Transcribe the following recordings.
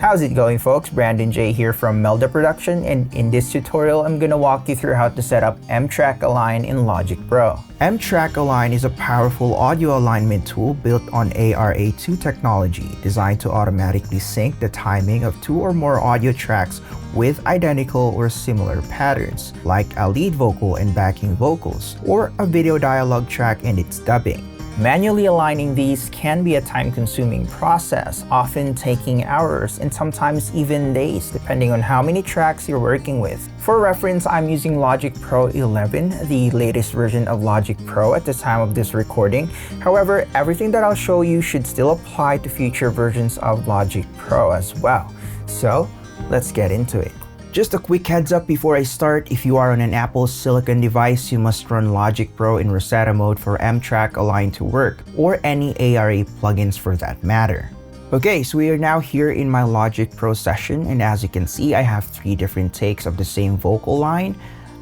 How's it going, folks? Brandon J here from Melda Production, and in this tutorial I'm gonna walk you through how to set up MTrackAlign in Logic Pro. MTrackAlign is a powerful audio alignment tool built on ARA2 technology designed to automatically sync the timing of two or more audio tracks with identical or similar patterns, like a lead vocal and backing vocals, or a video dialogue track and its dubbing. Manually aligning these can be a time-consuming process, often taking hours and sometimes even days, depending on how many tracks you're working with. For reference, I'm using Logic Pro 11, the latest version of Logic Pro at the time of this recording. However, everything that I'll show you should still apply to future versions of Logic Pro as well. So, let's get into it. Just a quick heads up before I start, if you are on an Apple Silicon device, you must run Logic Pro in Rosetta mode for MTrackAlign to work, or any ARA plugins for that matter. Okay, so we are now here in my Logic Pro session, and as you can see, I have 3 different takes of the same vocal line.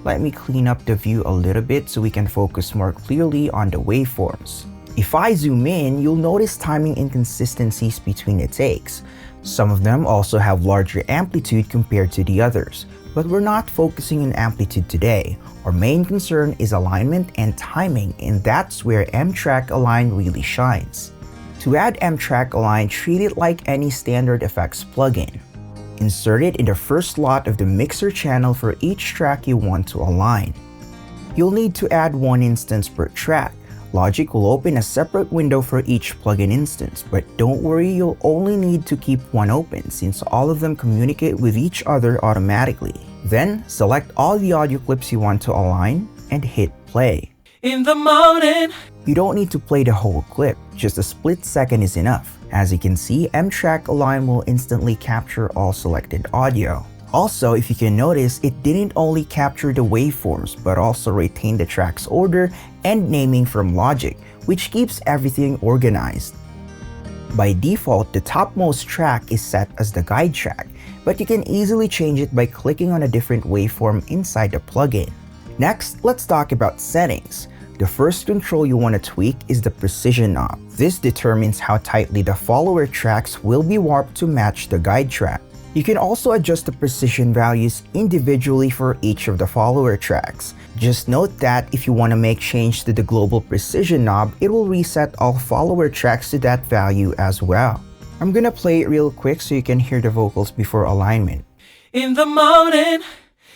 Let me clean up the view a little bit so we can focus more clearly on the waveforms. If I zoom in, you'll notice timing inconsistencies between the takes. Some of them also have larger amplitude compared to the others, but we're not focusing on amplitude today. Our main concern is alignment and timing, and that's where MTrackAlign really shines. To add MTrackAlign, treat it like any standard effects plugin. Insert it in the first slot of the mixer channel for each track you want to align. You'll need to add 1 instance per track. Logic will open a separate window for each plugin instance, but don't worry, you'll only need to keep 1 open since all of them communicate with each other automatically. Then, select all the audio clips you want to align and hit play. In the morning. You don't need to play the whole clip, just a split second is enough. As you can see, MTrackAlign will instantly capture all selected audio. Also, if you can notice, it didn't only capture the waveforms, but also retained the track's order and naming from Logic, which keeps everything organized. By default, the topmost track is set as the guide track, but you can easily change it by clicking on a different waveform inside the plugin. Next, let's talk about settings. The first control you want to tweak is the precision knob. This determines how tightly the follower tracks will be warped to match the guide track. You can also adjust the precision values individually for each of the follower tracks. Just note that if you want to make change to the global precision knob, it will reset all follower tracks to that value as well. I'm gonna play it real quick so you can hear the vocals before alignment. In the morning,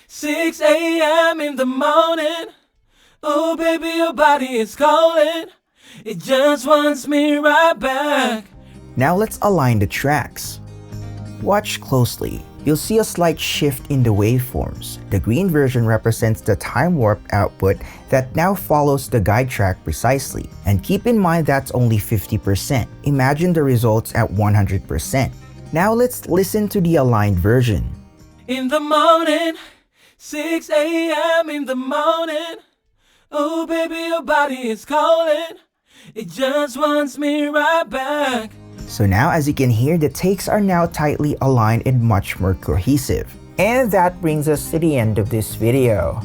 6 a.m. in the morning. Oh baby, your body is calling. It just wants me right back. Now let's align the tracks. Watch closely. You'll see a slight shift in the waveforms. The green version represents the time warp output that now follows the guide track precisely. And keep in mind that's only 50%. Imagine the results at 100%. Now let's listen to the aligned version. In the morning, 6 a.m. in the morning. Oh baby, your body is calling. It just wants me right back. So now, as you can hear, the takes are now tightly aligned and much more cohesive. And that brings us to the end of this video.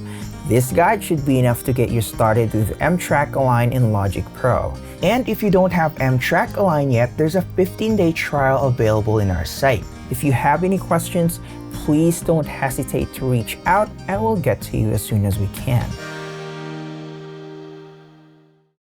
This guide should be enough to get you started with MTrackAlign in Logic Pro. And if you don't have MTrackAlign yet, there's a 15-day trial available in our site. If you have any questions, please don't hesitate to reach out and we'll get to you as soon as we can.